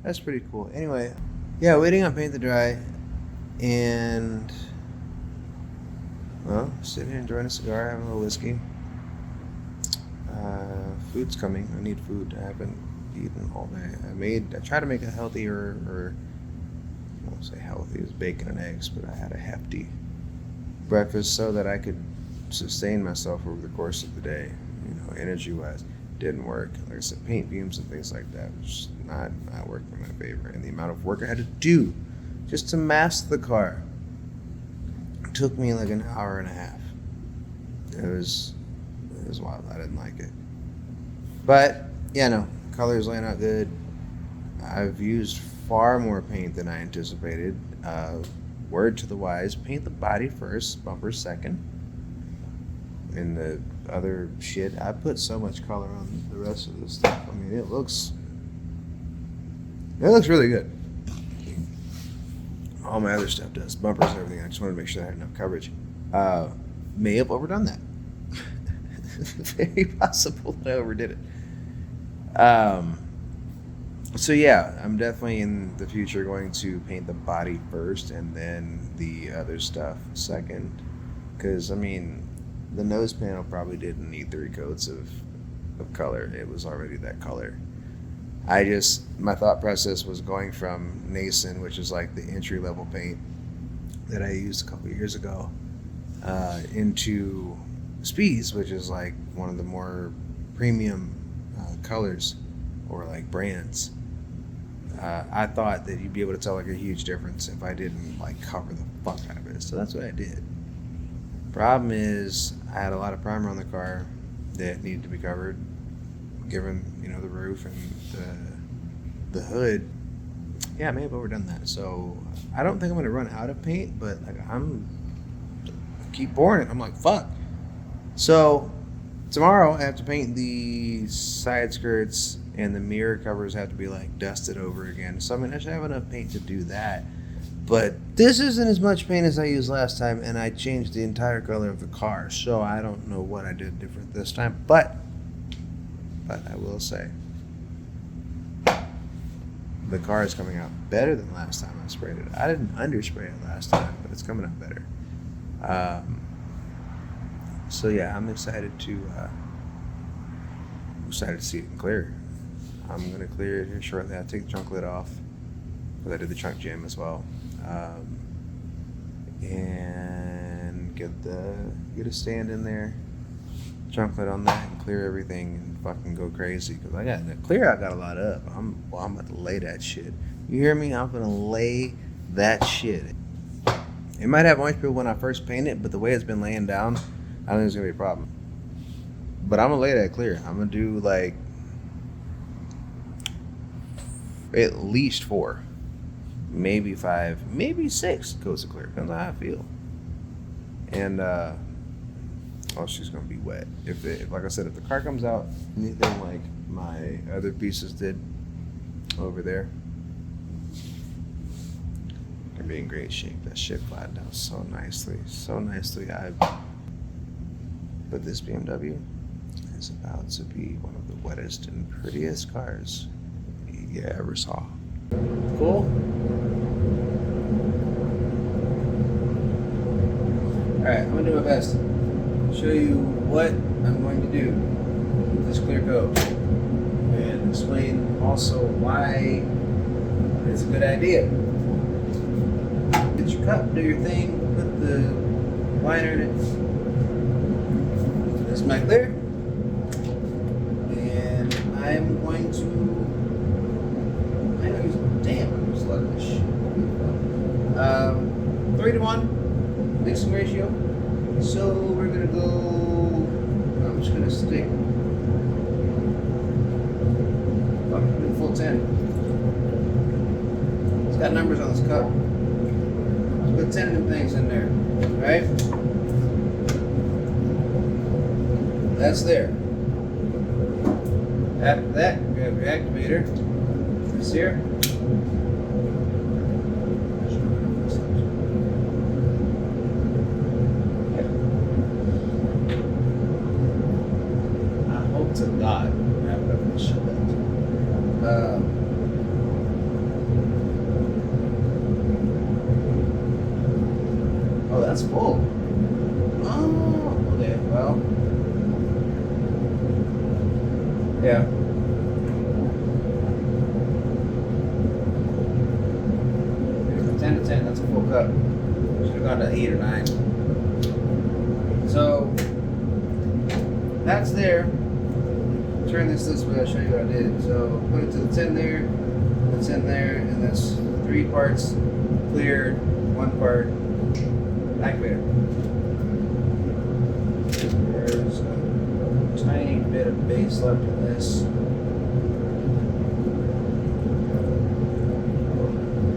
That's pretty cool. Anyway, yeah, waiting on paint to dry, and well, sitting here enjoying a cigar, having a little whiskey. Food's coming. I need food. I haven't eaten all day. I tried to make a healthier, or I won't say healthy, it was bacon and eggs, but I had a hefty breakfast so that I could sustain myself over the course of the day. You know, energy-wise, didn't work. Like I said, paint fumes and things like that was not working in my favor. And the amount of work I had to do just to mask the car took me like an hour and a half. It was wild. I didn't like it. But yeah, no, color's laying out good. I've used far more paint than I anticipated. Word to the wise: paint the body first, bumper second. And the other shit, I put so much color on the rest of this stuff. I mean, it looks really good. All my other stuff does, bumpers and everything. I just wanted to make sure I had enough coverage. May have overdone that. Very possible that I overdid it. So yeah, I'm definitely in the future going to paint the body first and then the other stuff second. Because I mean, the nose panel probably didn't need 3 coats of color. It was already that color. My thought process was going from Nason, which is like the entry level paint that I used a couple of years ago, into Speeds, which is like one of the more premium colors or like brands. I thought that you'd be able to tell like a huge difference if I didn't like cover the fuck out of it. So that's what I did. Problem is, I had a lot of primer on the car that needed to be covered, given, you know, the roof and the hood. Yeah, I may have overdone that. So I don't think I'm gonna run out of paint, but like keep pouring it. I'm like, fuck. So tomorrow I have to paint the side skirts, and the mirror covers have to be like dusted over again. So I mean, I should have enough paint to do that. But this isn't as much paint as I used last time, and I changed the entire color of the car, so I don't know what I did different this time. But I will say, the car is coming out better than last time I sprayed it. I didn't underspray it last time, but it's coming out better. So yeah, I'm excited to see it clear. I'm gonna clear it here shortly. I'll take the trunk lid off, because I did the trunk jam as well, and get a stand in there, chocolate on that and clear everything and fucking go crazy. Because I got the clear, I got a lot up. I'm about to lay that shit. You hear me? I'm gonna lay that shit. It might have orange peel when I first paint it, but the way it's been laying down, I don't think it's gonna be a problem. But I'm gonna lay that clear. I'm gonna do like at least 4, maybe 5, maybe 6 coats of clear. Depends on how I feel. And she's gonna be wet. If like I said, if the car comes out anything like my other pieces did over there, gonna be in great shape. That shit flattened out so nicely, But this BMW is about to be one of the wettest and prettiest cars you ever saw. Cool. Alright, I'm gonna do my best. Show you what I'm going to do with this clear coat and explain also why it's a good idea. Get your cup, do your thing, put the liner in it. This is my clear. And I'm going to, I'm just letting this shit. 3-to-1 mixing ratio. So we're gonna go, I'm just gonna stick full 10. It's got numbers on this cup. Let's put 10 of them things in there, right? That's there. After that, grab your activator. This here. To God, wrap it up and shut it. Oh, that's full. Oh, okay. Well, yeah. From 10 to 10, that's a full cup. Should have gone to 8 or 9. So that's there. Turn this way, I'll show you what I did. So put it to the 10 there, the 10 there, and that's 3 parts clear, 1 part activator. There's a tiny bit of base left in this.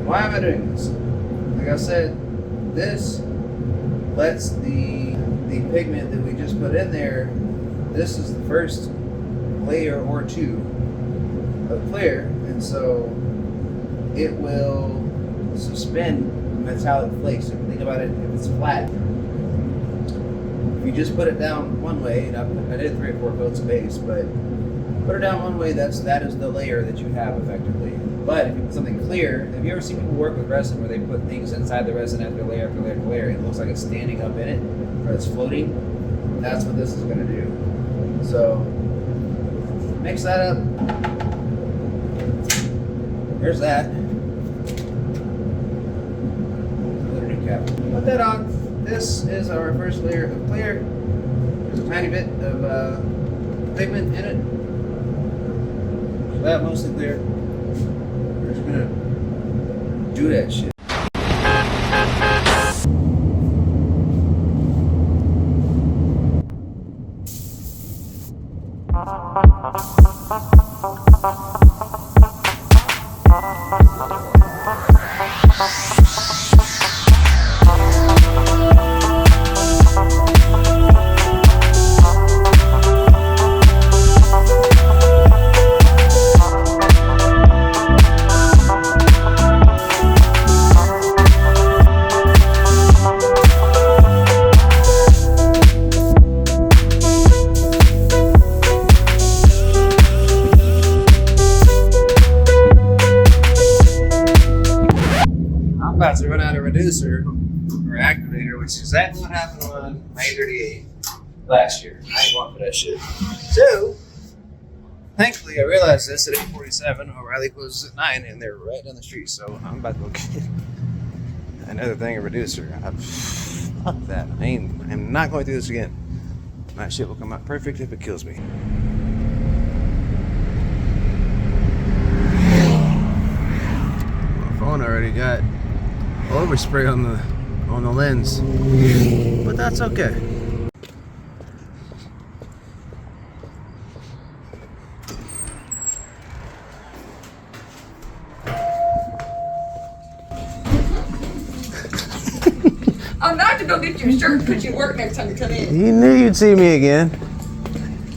Why am I doing this? Like I said, this lets the pigment that we just put in there, this is the first layer or 2 of clear, and so it will suspend metallic flakes. If you think about it, if it's flat, if you just put it down one way, and I did 3 or 4 coats of base, but put it down one way, that is the layer that you have effectively. But if you put something clear, have you ever seen people work with resin where they put things inside the resin after layer after layer after layer, and it looks like it's standing up in it, or it's floating? That's what this is going to do. So mix that up. There's that. Another new cap. Put that on. This is our first layer of clear. There's a tiny bit of pigment in it. That mostly clear. We're just gonna do that shit. About to run out of reducer or activator, which is exactly what happened on my E38 last year. I ain't going for that shit. So, thankfully, I realized this at 8:47. O'Reilly closes at 9, and they're right down the street. So I'm about to go get another thing of reducer. Fuck that. I'm not going through this again. My shit will come out perfect if it kills me. My phone already got overspray on the lens, but that's okay. I'm not to go get your shirt because you work next time you come in. You knew you'd see me again.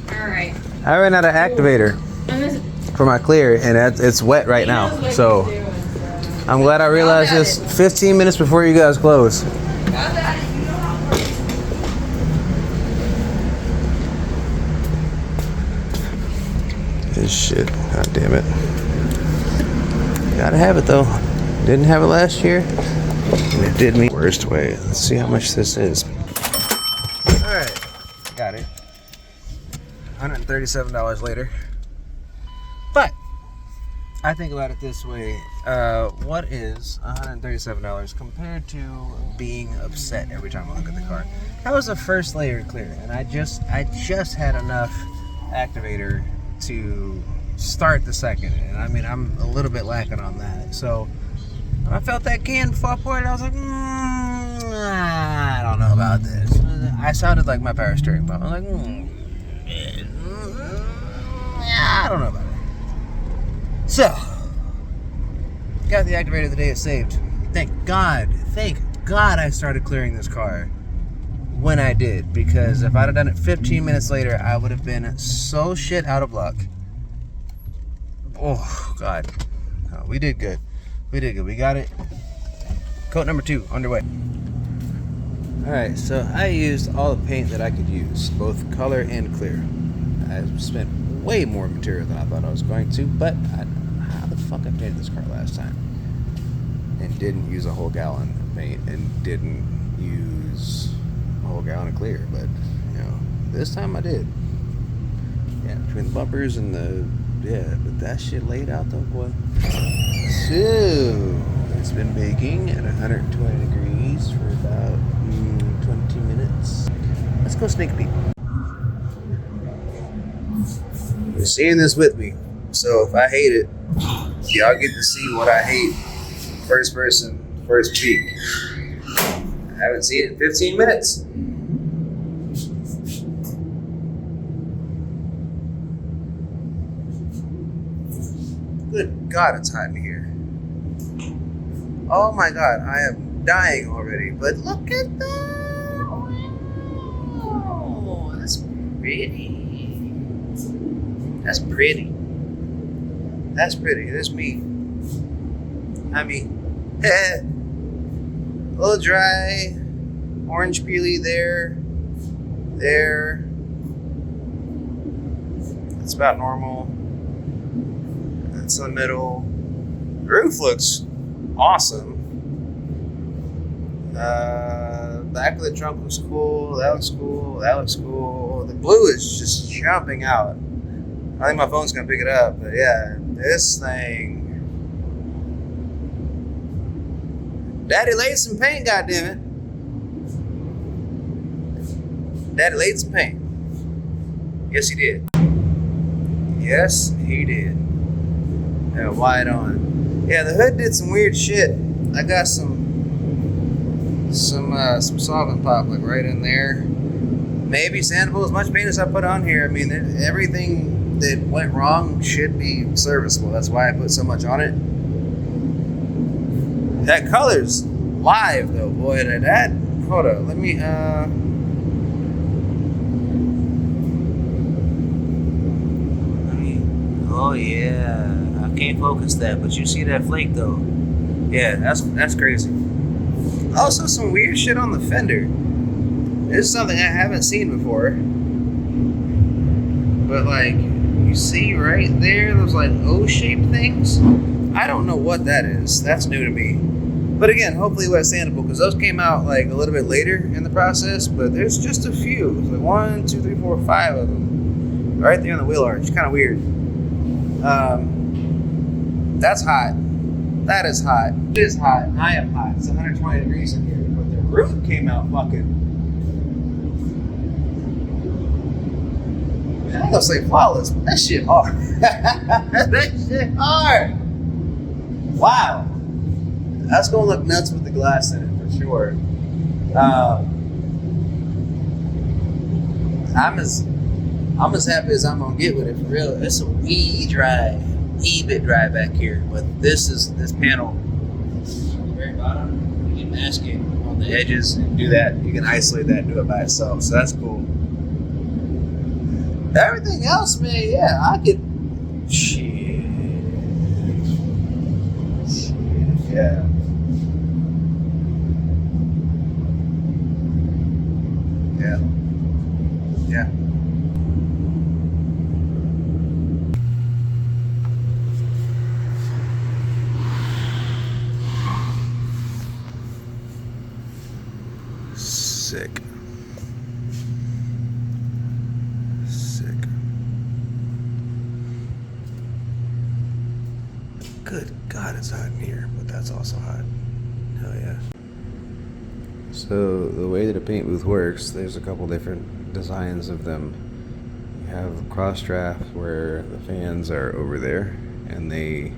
Alright. I ran out of activator for my clear, and it's wet right now. So I'm glad I realized this 15 minutes before you guys close. This shit, god damn it. Gotta have it though. Didn't have it last year, and it did me worst way. Let's see how much this is. Alright, got it. $137 later. But I think about it this way. What is $137 compared to being upset every time I look at the car? That was a first layer clear, and I just had enough activator to start the second. And I mean, I'm a little bit lacking on that. So when I felt that can before I poured it, I was like, I don't know about this. I sounded like my power steering pump. I was like, I don't know about it. So, got the activator the day it saved. Thank God I started clearing this car when I did, because if I'd have done it 15 minutes later, I would have been so shit out of luck. Oh, God. No, we did good. We did good. We got it. Coat number 2 underway. Alright, so I used all the paint that I could use, both color and clear. I spent way more material than I thought I was going to, but how the fuck I painted this car last time and didn't use a whole gallon of paint and didn't use a whole gallon of clear, but you know, this time I did. Yeah, between the bumpers and but that shit laid out though, boy. So it's been baking at 120 degrees for about 20 minutes. Let's go sneak peek. You're seeing this with me, so if I hate it, y'all get to see what I hate. First person, first peek. I haven't seen it in 15 minutes. Good God, it's hot in here. Oh my God, I am dying already, but look at that. Wow, that's pretty. That's pretty. That's pretty. That's me. I mean, a little dry, orange peely there. That's about normal. That's in the middle. The roof looks awesome. Back of the trunk looks cool. That looks cool. That looks cool. The blue is just jumping out. I think my phone's gonna pick it up, but yeah, this thing. Daddy laid some paint, goddammit. Daddy laid some paint. Yes, he did. Yes, he did. Yeah, white on. Yeah, the hood did some weird shit. I got some solvent pop like right in there. Maybe sandable. As much paint as I put on here, I mean, everything that went wrong should be serviceable. That's why I put so much on it. That color's live though, boy. That hold on, let me oh yeah. I can't focus that, but you see that flake though. Yeah, that's crazy. Also some weird shit on the fender. This is something I haven't seen before. But like, you see right there, those like O-shaped things? I don't know what that is. That's new to me. But again, hopefully wet sandable, because those came out like a little bit later in the process, but there's just a few. It's like 1, 2, 3, 4, 5 of them. Right there on the wheel arch. Kind of weird. That's hot. That is hot. It is hot. I am hot. It's 120 degrees in here. But the roof came out fucking ain't gonna say flawless, but that shit hard. That shit hard. Wow. That's gonna look nuts with the glass in it for sure. I'm as happy as I'm gonna get with it for real. It's a wee bit dry back here, but this panel on the very bottom. You can mask it on the edges and do that. You can isolate that and do it by itself, so that's cool. Everything else, man, yeah, I could. Shit, yeah. Yeah. Sick. Good God, it's hot in here, but that's also hot. Hell yeah. So the way that a paint booth works, there's a couple different designs of them. You have cross draft where the fans are over there and they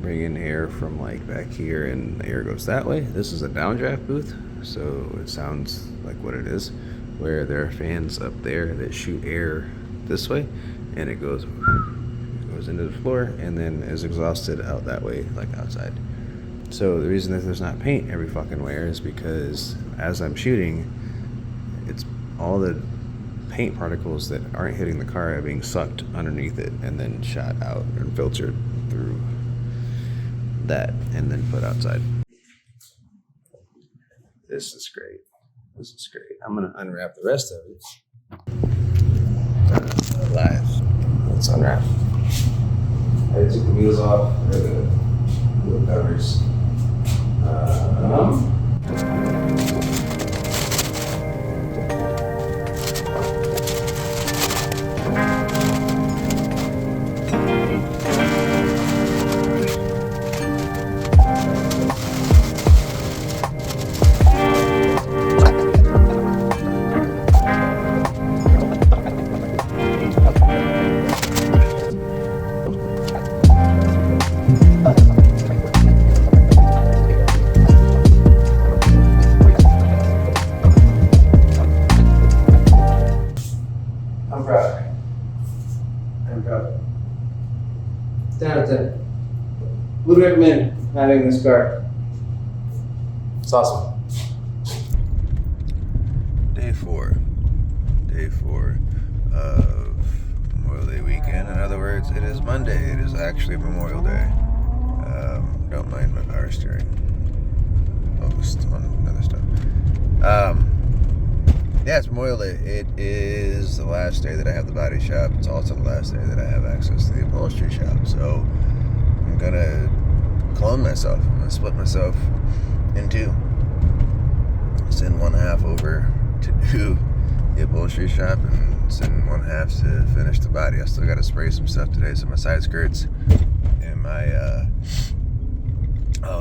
bring in air from like back here and the air goes that way. This is a downdraft booth, so it sounds like what it is, where there are fans up there that shoot air this way and it goes into the floor and then is exhausted out that way, like outside. So the reason that there's not paint every fucking where is because as I'm shooting, it's all the paint particles that aren't hitting the car are being sucked underneath it and then shot out and filtered through that and then put outside. This is great. I'm gonna unwrap the rest of it. Live. Let's unwrap. I took the wheels off, or the wheel covers. I'm proud. 10 out of 10. Would recommend having this car. It's awesome. Day four of Memorial Day weekend. In other words, it is Monday. It is actually Memorial Day. Don't mind my power steering. Focused on other stuff. Yeah, it's Memorial Day. It is the last day that I have the body shop. It's also the last day that I have access to the upholstery shop. So I'm gonna clone myself. I'm gonna split myself in two. Send one half over to do the upholstery shop and send one half to finish the body. I still gotta spray some stuff today. So my side skirts and my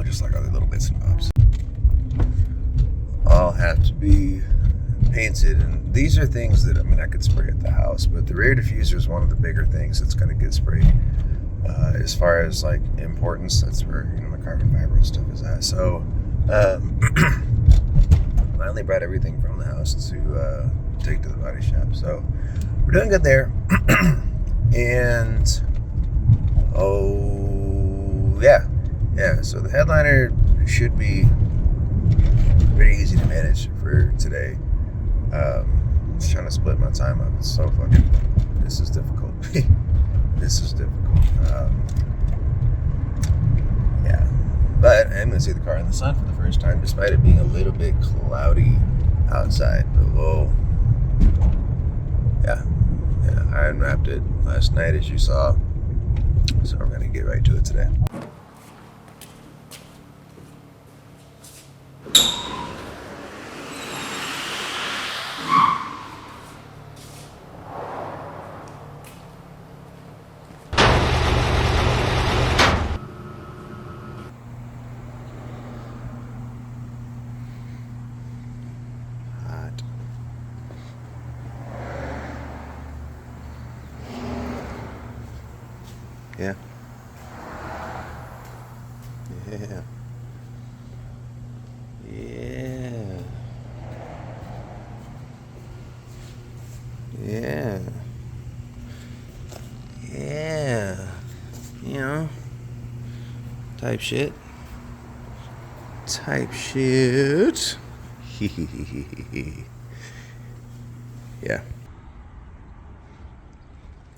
just like other little bits and bobs all have to be painted, and these are things that I could spray at the house, but the rear diffuser is one of the bigger things that's going to get sprayed. As far as like importance, that's where my carbon fiber and stuff is at. So I only brought everything from the house to take to the body shop. So we're doing good there. And so the headliner should be pretty easy to manage for today. Just trying to split my time up. It's so fucking. This is difficult. Yeah, but I'm gonna see the car in the sun for the first time, despite it being a little bit cloudy outside. But whoa, yeah. I unwrapped it last night, as you saw. So we're gonna get right to it today. Yeah. Yeah. Yeah. Yeah. Yeah. You know, type shit. Type shit. Yeah.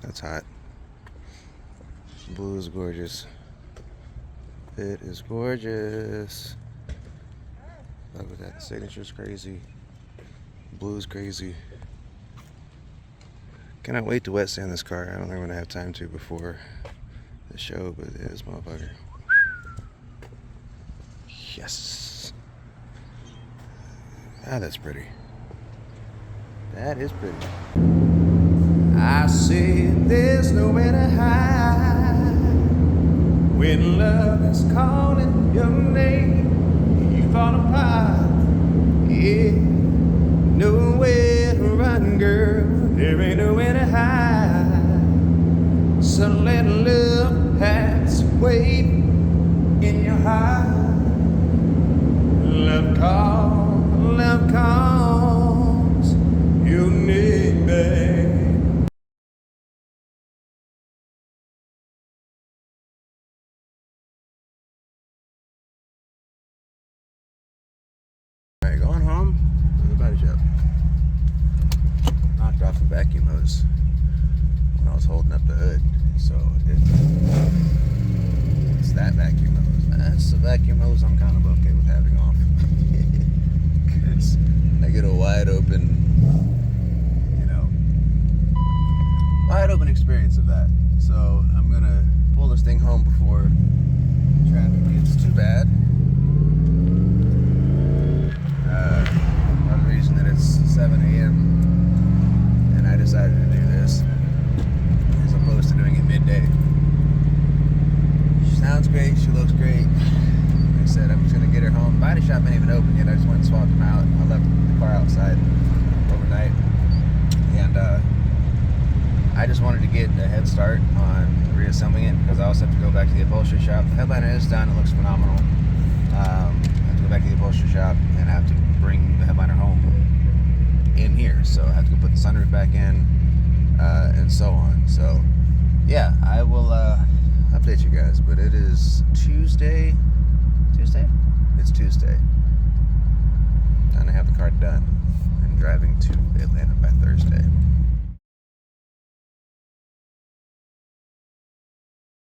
That's hot. Blue is gorgeous. It is gorgeous. Look at that. The signature's crazy. Blue's crazy. Cannot wait to wet sand this car. I don't think I'm gonna have time to before the show, but it is motherfucker. Yes. Ah, that's pretty. That is pretty. I said there's nowhere to hide when love is calling your name. You fall apart. Yeah. Nowhere to run, girl. There ain't nowhere to hide. So let love have its way in your heart. Love calls your name, babe. Alright, going home to the body shop. Knocked off the vacuum hose when I was holding up the hood, so it's that vacuum hose. That's the vacuum hose I'm kind of okay with having off. Because I get a wide open, wide open experience of that. So I'm gonna pull this thing home before traffic gets too bad. One reason that it's 7 a.m. and I decided to do this as opposed to doing it midday. She sounds great, she looks great. Like I said, I'm just gonna get her home. Body shop ain't even open yet. I just went and swapped them out. I left the car outside overnight, and I just wanted to get a head start on reassembling it because I also have to go back to the upholstery shop. The headliner is done. It looks phenomenal. I have to go back to the upholstery shop and I have to bring the headliner home in here. So I have to go put the sunroof back in and so on. So yeah, I will update you guys. But it is Tuesday. Tuesday? It's Tuesday. And I have the car done and driving to Atlanta by Thursday.